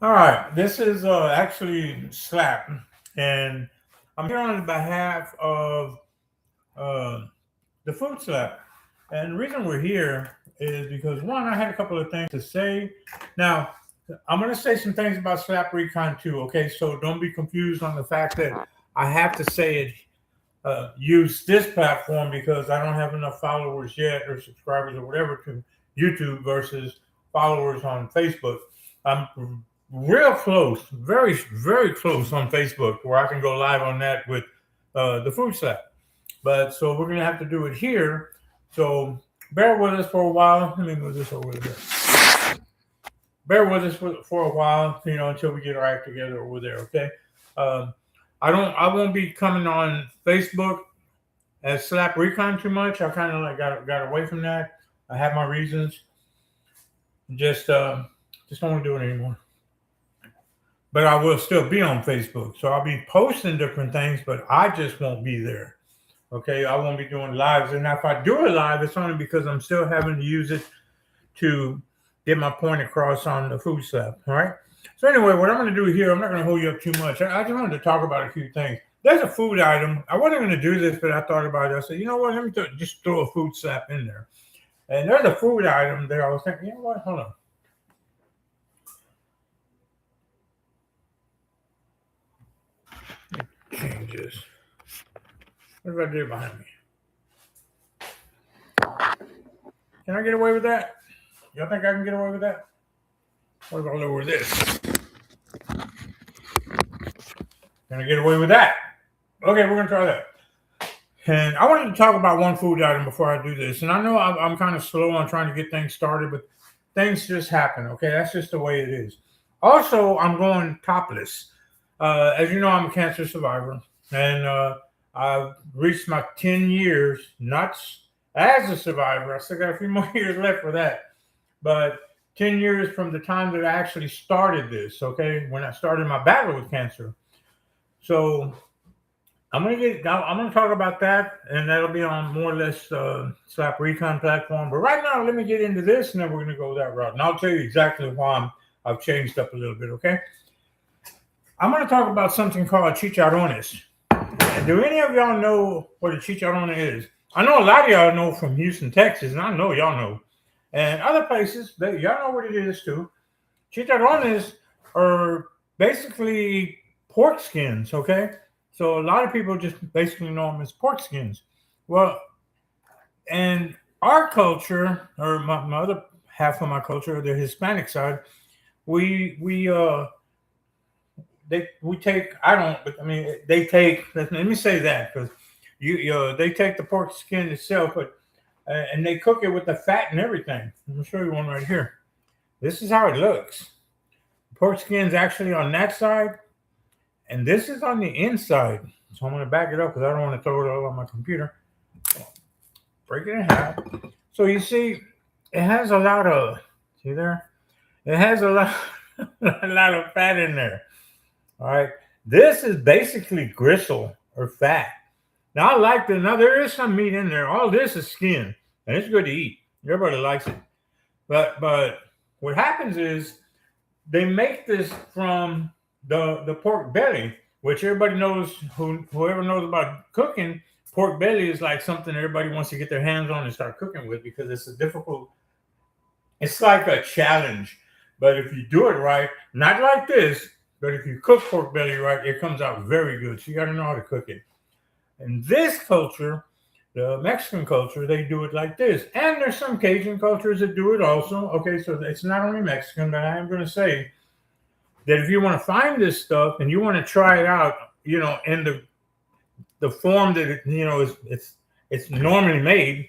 All right, this is actually Slap, and I'm here on behalf of uh, the Food Slap. And the reason we're here is because one, I had a couple of things to say. Now, I'm going to say some things about Slap Recon too. Okay, so don't be confused on the fact that I have to say it. Use this platform because I don't have enough followers yet or subscribers or whatever to YouTube versus followers on Facebook. I'm real close, very close on Facebook where I can go live on that with the food slap. But so we're gonna have to do it here. So bear with us for a while. Let me move this over there. Bear with us for a while, until we get our act together over there. Okay. Um, I won't be coming on Facebook as Slap Recon too much. I kind of like got away from that. I have my reasons. Just don't want to do it anymore. But I will still be on Facebook, so I'll be posting different things, but I just won't be there. Okay, I won't be doing lives, and if I do a live, it's only because I'm still having to use it to get my point across on the food slab. All right. So anyway, what I'm going to do here, I'm not going to hold you up too much. I just wanted to talk about a few things. There's a food item. I wasn't going to do this, but I thought about it. I said, you know what? Let me just throw a food slap in there. And there's a food item that I was thinking, you know what? Hold on. Changes. What did I do behind me? Can I get away with that? Y'all think I can get away with that? What if I lower this? Can I get away with that? Okay, we're gonna try that. And I wanted to talk about one food item before I do this. And I know I'm kind of slow on trying to get things started, but things just happen. Okay, that's just the way it is. Also, I'm going topless. As you know, I'm a cancer survivor, and I've reached my 10 years, not as a survivor. I still got a few more years left for that, but 10 years from the time that I actually started this. Okay, when I started my battle with cancer. So I'm gonna talk about that, and that'll be on more or less Slap Recon platform. But right now, let me get into this, and then we're gonna go that route, and I'll tell you exactly why I've changed up a little bit. Okay, I'm gonna talk about something called chicharrones. And do any of y'all know what a chicharrón is? I know a lot of y'all know from Houston, Texas, and I know y'all know, and other places y'all know what it is too. Chicharrones are basically pork skins, okay? So a lot of people just basically know them as pork skins. Well, and our culture, or my other half of my culture, the Hispanic side, we we take I don't, but I mean they take. Let me say that because they take the pork skin itself, but and they cook it with the fat and everything. Let me show you one right here. This is how it looks. Pork skin's actually on that side, and this is on the inside. So I'm going to back it up because I don't want to throw it all on my computer. Break it in half. So you see, it has a lot of, see there? It has a lot, a lot of fat in there. All right. This is basically gristle or fat. Now I like the, now there is some meat in there. All this is skin, and it's good to eat. Everybody likes it. But what happens is they make this from the pork belly, which everybody knows. Whoever knows about cooking, pork belly is like something everybody wants to get their hands on and start cooking with because it's a difficult. It's like a challenge, but if you do it right, not like this, but if you cook pork belly right, it comes out very good. So you got to know how to cook it. In this culture, the Mexican culture, they do it like this. And there's some Cajun cultures that do it also. Okay, so it's not only Mexican, but I am going to say that if you want to find this stuff and you want to try it out, in the form that it's normally made,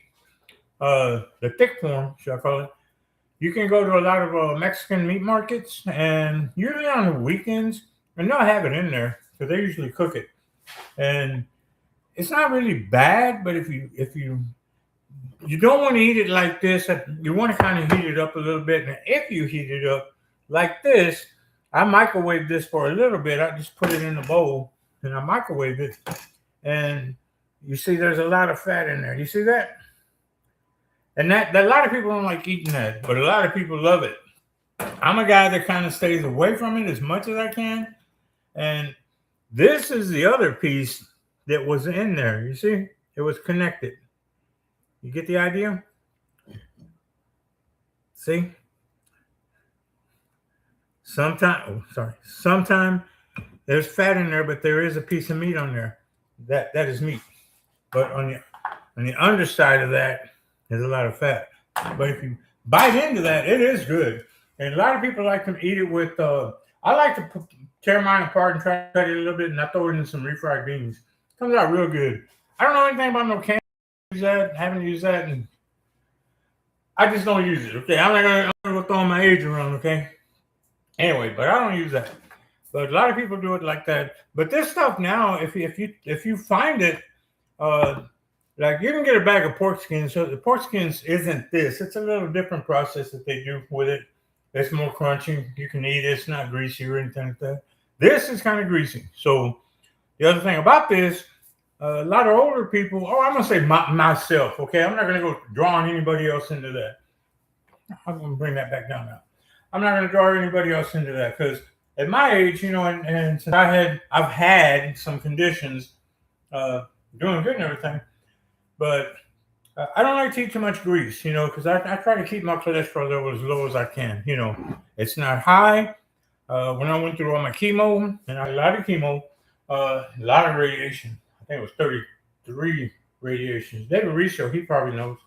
the thick form, should I call it? You can go to a lot of Mexican meat markets, and usually on the weekends, and they'll have it in there because they usually cook it. And it's not really bad, but if you don't want to eat it like this, you want to kind of heat it up a little bit. And if you heat it up like this, I microwave this for a little bit. I just put it in a bowl and I microwave it. And you see there's a lot of fat in there. You see that? And that a lot of people don't like eating that, but a lot of people love it. I'm a guy that kind of stays away from it as much as I can. And this is the other piece that was in there. You see, it was connected. You get the idea? See? Sometime there's fat in there, but there is a piece of meat on there. That is meat. But on the underside of that, there's a lot of fat. But if you bite into that, it is good. And a lot of people like to eat it with. I like to tear mine apart and try to cut it a little bit, and I throw it in some refried beans. Comes out real good. I don't know anything about no can. Use that. Haven't used that, and I just don't use it. Okay, I'm not gonna throw my age around. Okay. Anyway, but I don't use that. But a lot of people do it like that. But this stuff now, if you find it, like you can get a bag of pork skins. So the pork skins isn't this. It's a little different process that they do with it. It's more crunchy. You can eat it. It's not greasy or anything like that. This is kind of greasy. So the other thing about this, a lot of older people. Oh, I'm gonna say myself. Okay, I'm not gonna go drawing anybody else into that. I'm gonna bring that back down now. I'm not gonna draw anybody else into that because at my age, and since I've had some conditions, doing good and everything, but I don't like to eat too much grease, because I try to keep my cholesterol level as low as I can. It's not high. When I went through all my chemo, and I had a lot of chemo, a lot of radiation. I think it was 33 radiations. David Riso, he probably knows.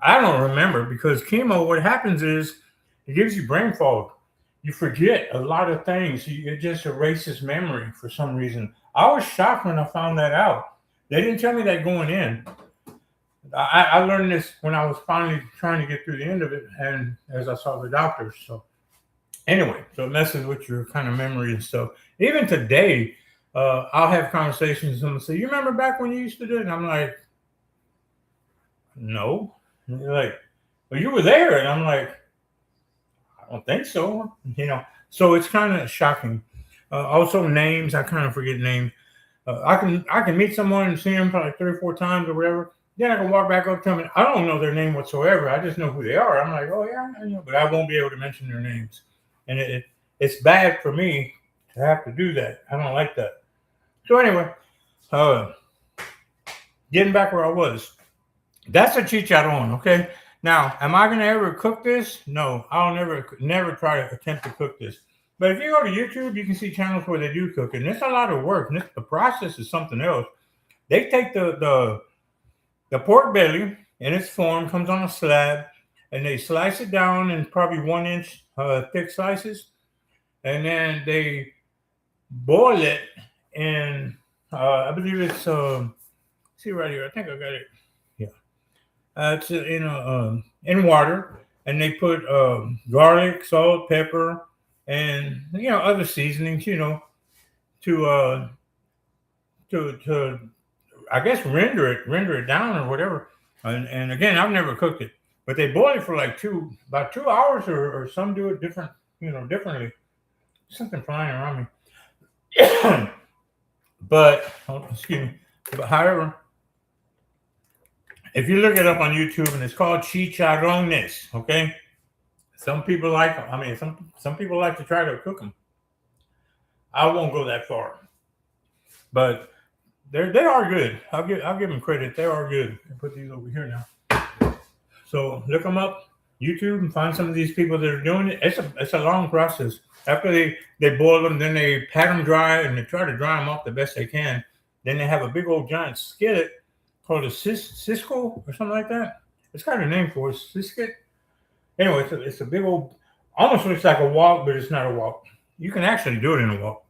I don't remember because chemo, what happens is it gives you brain fog. You forget a lot of things. It just erases memory for some reason. I was shocked when I found that out. They didn't tell me that going in. I learned this when I was finally trying to get through the end of it, and as I saw the doctors. So anyway, so it messes with your kind of memory and stuff. Even today, I'll have conversations with someone say, "You remember back when you used to do it?" And I'm like, "No." And they're like, "Well, you were there," and I'm like, "I don't think so." So it's kind of shocking. Also, names, I kind of forget names. I can meet someone and see them for like 3 or 4 times or whatever. Then I can walk back up to them and I don't know their name whatsoever. I just know who they are. I'm like, oh yeah, I know, but I won't be able to mention their names, and it's bad for me to have to do that. I don't like that. So anyway, getting back where I was, that's a chicharron. Okay. Now, am I going to ever cook this? No, I'll never try to attempt to cook this. But if you go to YouTube, you can see channels where they do cook it. And it's a lot of work. And the process is something else. They take the pork belly in its form, comes on a slab, and they slice it down in probably 1 inch thick slices. And then they boil it in, I believe it's, see right here, I think I got it. Yeah. It's in water, and they put garlic, salt, pepper, and other seasonings, to I guess render it down or whatever. And again, I've never cooked it, but they boil it for like about 2 hours, or some do it differently. Something flying around me. But excuse me. But however, if you look it up on YouTube, and it's called chicharrones, okay? Some people some people like to try to cook them. I won't go that far, but they are good. I'll give them credit. They are good. I'll put these over here now. So look them up, YouTube, and find some of these people that are doing it. It's a long process. After they boil them, then they pat them dry, and they try to dry them off the best they can. Then they have a big old giant skillet called a Cisco or something like that. It's got a name for it, Sisket. Anyway, it's a big old, almost looks like a wok, but it's not a wok. You can actually do it in a wok.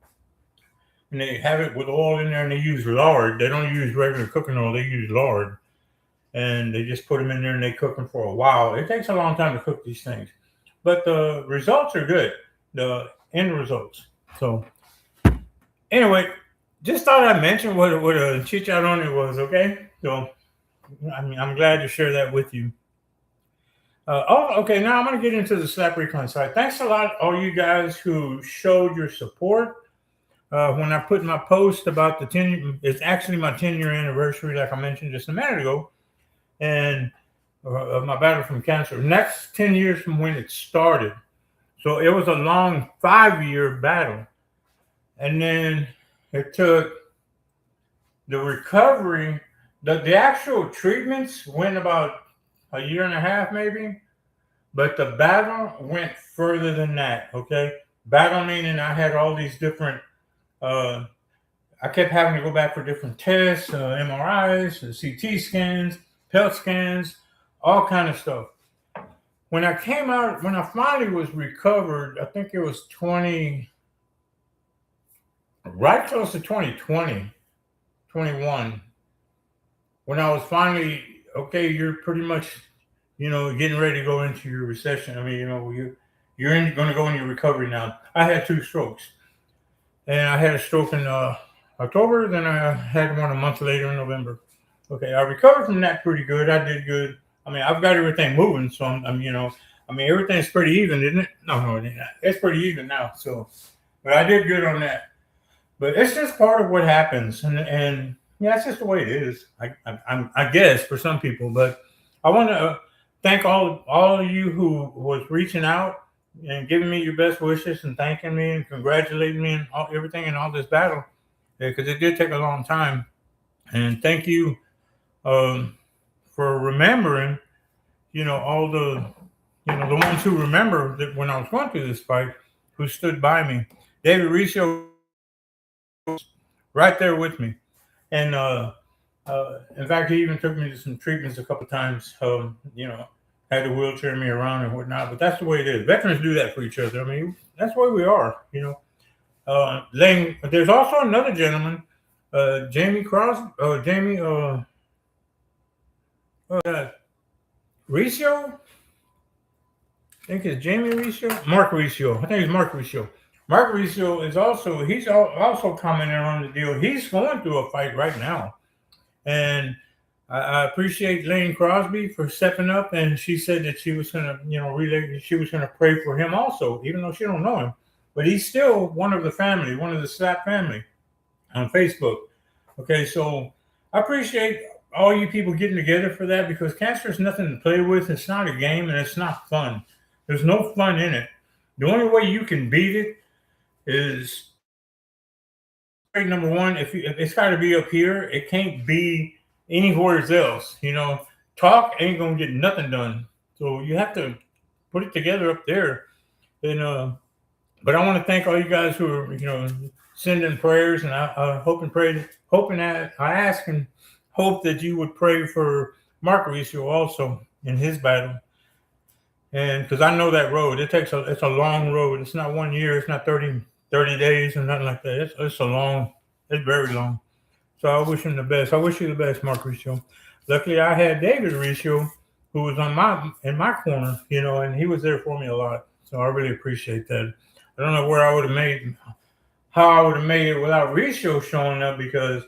And they have it with oil in there, and they use lard. They don't use regular cooking oil. They use lard. And they just put them in there, and they cook them for a while. It takes a long time to cook these things. But the results are good, the end results. So anyway, just thought I'd mention what a chicharrón was, okay? So I'm glad to share that with you. Okay, now I'm going to get into the Slap Recon side. Thanks a lot, all you guys who showed your support. When I put my post about it's actually my 10-year anniversary, like I mentioned just a minute ago, and of my battle from cancer. And that's 10 years from when it started. So it was a long 5 year battle. And then it took the recovery, the actual treatments went about a year and a half, maybe, but the battle went further than that. Okay. Battle meaning I had all these different, uh, I kept having to go back for different tests, MRIs, CT scans, PET scans, all kind of stuff. When I came out, when I finally was recovered, I think it was 20, right close to 2020, 21, when I was finally, okay, you're pretty much, getting ready to go into your recession. I mean, you're going to go in your recovery now. I had 2 strokes, and I had a stroke in October. Then I had one a month later in November. Okay, I recovered from that pretty good. I did good. I mean, I've got everything moving, so I mean, everything's pretty even, isn't it? No, it's pretty even now. So, but I did good on that. But it's just part of what happens, and yeah, it's just the way it is. I guess for some people, but I want to thank all of you who was reaching out and giving me your best wishes and thanking me and congratulating me and everything in all this battle, because it did take a long time. And thank you for remembering, all the ones who remember that when I was going through this fight, who stood by me. David Riccio right there with me. And in fact, he even took me to some treatments a couple of times. Had to wheelchair me around and whatnot. But that's the way it is. Veterans do that for each other. I mean, that's the way we are. There's also another gentleman, Jamie Crosby, Riccio. I think it's Jamie Riccio, Mark Riccio. I think it's Mark Riccio. Mark Riccio is also commenting on the deal. He's going through a fight right now, and I appreciate Lane Crosby for stepping up. And she said that she was going to, relay. She was going to pray for him also, even though she don't know him. But he's still one of the family, one of the Slap family on Facebook. Okay, so I appreciate all you people getting together for that, because cancer is nothing to play with. It's not a game, and it's not fun. There's no fun in it. The only way you can beat it is, number one, if it's got to be up here. It can't be anywhere else. Talk ain't gonna get nothing done. So you have to put it together up there. And but I want to thank all you guys who are sending prayers, and I hope and pray, hoping that I ask and hope that you would pray for Mark Riccio also in his battle. And because I know that road, it's a long road. It's not 1 year. It's not 30 days or nothing like that. It's very long. So I wish him the best. I wish you the best, Mark Riccio. Luckily, I had David Riccio, who was in my corner, and he was there for me a lot. So I really appreciate that. I don't know how I would have made it without Riccio showing up, because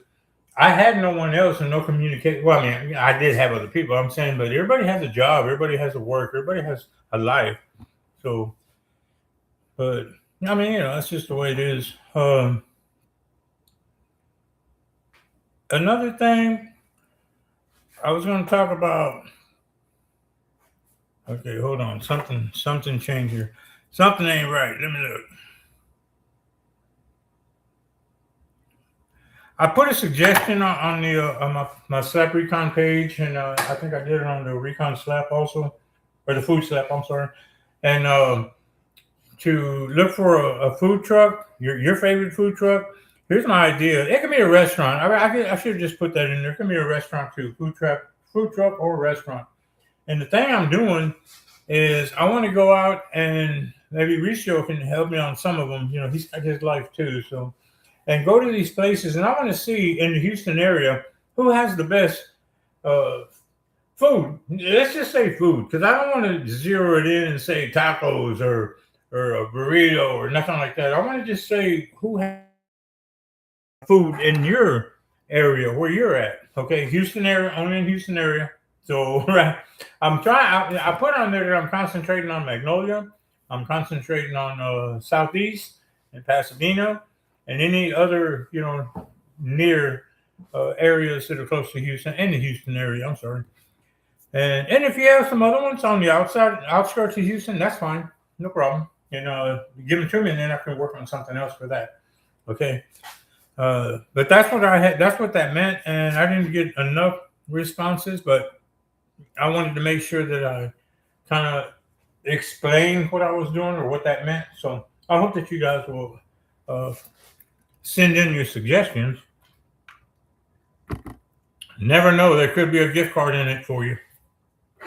I had no one else and no communication. Well, I mean, I did have other people, I'm saying, but everybody has a job, everybody has a work, everybody has a life. So, but I mean, that's just the way it is. Another thing I was going to talk about. Okay, hold on. Something changed here. Something ain't right. Let me look. I put a suggestion on my Slap Recon page, and I think I did it on the Recon Slap also, or the Food Slap. I'm sorry, and to look for a food truck, your favorite food truck. Here's my idea. It can be a restaurant. I should have just put that in there. It can be a restaurant too, food truck or restaurant. And the thing I'm doing is I want to go out, and maybe Riccio can help me on some of them. He's got his life too, so. And go to these places, and I want to see in the Houston area who has the best food. Let's just say food, because I don't want to zero it in and say tacos or a burrito or nothing like that. I want to just say who has food in your area where you're at. Okay, Houston area, only in Houston area. So right, I'm trying. I put on there that I'm concentrating on Magnolia. I'm concentrating on Southeast and Pasadena, and any other, near areas that are close to Houston, in the Houston area, I'm sorry. And if you have some other ones on the outskirts of Houston, that's fine. No problem. give them to me, and then I can work on something else for that. Okay. But that's what I had. That's what that meant, and I didn't get enough responses, but I wanted to make sure that I kind of explained what I was doing or what that meant. So I hope that you guys will send in your suggestions. Never know, there could be a gift card in it for you.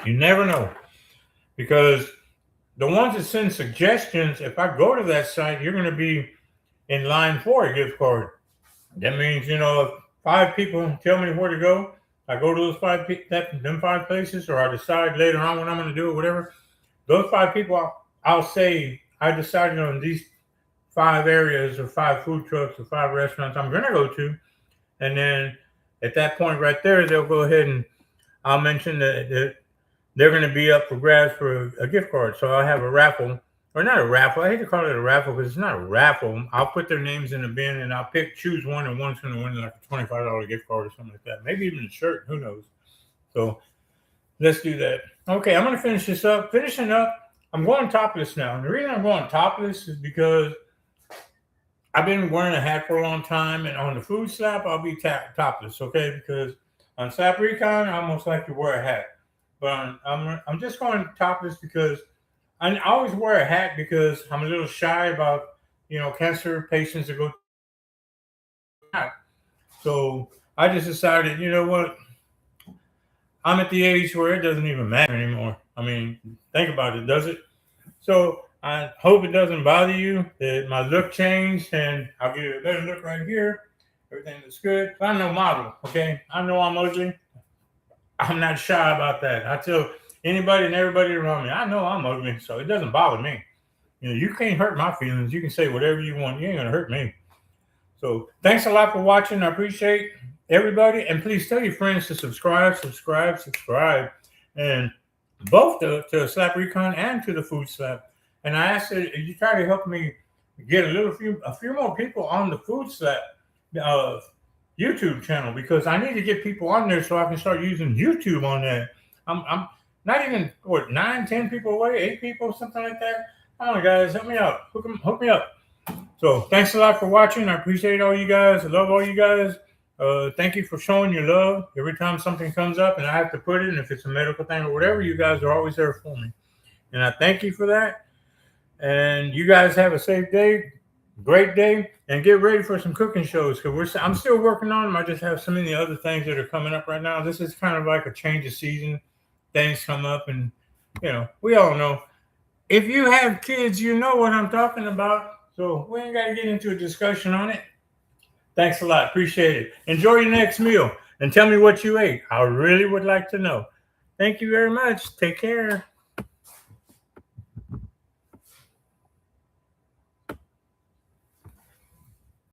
You never know, because the ones that send suggestions, if I go to that site, you're going to be in line for a gift card. That means, if 5 people tell me where to go, I go to those 5 places, or I decide later on when I'm going to do it, whatever. Those 5 people, I'll say I decided on these 5 areas or 5 food trucks or 5 restaurants I'm going to go to, and then at that point right there, they'll go ahead and I'll mention that they're going to be up for grabs for a gift card. So I'll have a raffle, or not a raffle. I hate to call it a raffle because it's not a raffle. I'll put their names in the bin and I'll choose one, and one's going to win like a $25 gift card or something like that. Maybe even a shirt. Who knows? So let's do that. Okay, I'm going to finish this up. Finishing up, I'm going topless now. And the reason I'm going topless is because I've been wearing a hat for a long time, and on the food slap, I'll be topless, okay? Because on Slap Recon, I almost like to wear a hat. But I'm just going topless because I always wear a hat because I'm a little shy about, cancer patients that go. So I just decided, you know what? I'm at the age where it doesn't even matter anymore. I mean, think about it, does it? So I hope it doesn't bother you that my look changed, and I'll give you a better look right here. Everything looks good. But I'm no model, okay? I know I'm ugly. I'm not shy about that. I tell anybody and everybody around me, I know I'm ugly, so it doesn't bother me. You can't hurt my feelings. You can say whatever you want. You ain't gonna hurt me. So thanks a lot for watching. I appreciate everybody, and please tell your friends to subscribe, and both to Slap Recon and to the Food Slap. And I ask that you try to help me get a few more people on the Food Slap YouTube channel, because I need to get people on there so I can start using YouTube on that. I'm not even 9, 10 people away, 8 people, something like that. Come on, guys, help me out. Hook me up. So thanks a lot for watching. I appreciate all you guys. I love all you guys. Thank you for showing your love every time something comes up and I have to put it, and if it's a medical thing or whatever, you guys are always there for me. And I thank you for that. And you guys have a safe day, great day, and get ready for some cooking shows, because I'm still working on them. I just have so many other things that are coming up right now. This is kind of like a change of season. Things come up, and we all know. If you have kids, you know what I'm talking about. So we ain't got to get into a discussion on it. Thanks a lot. Appreciate it. Enjoy your next meal and tell me what you ate. I really would like to know. Thank you very much. Take care.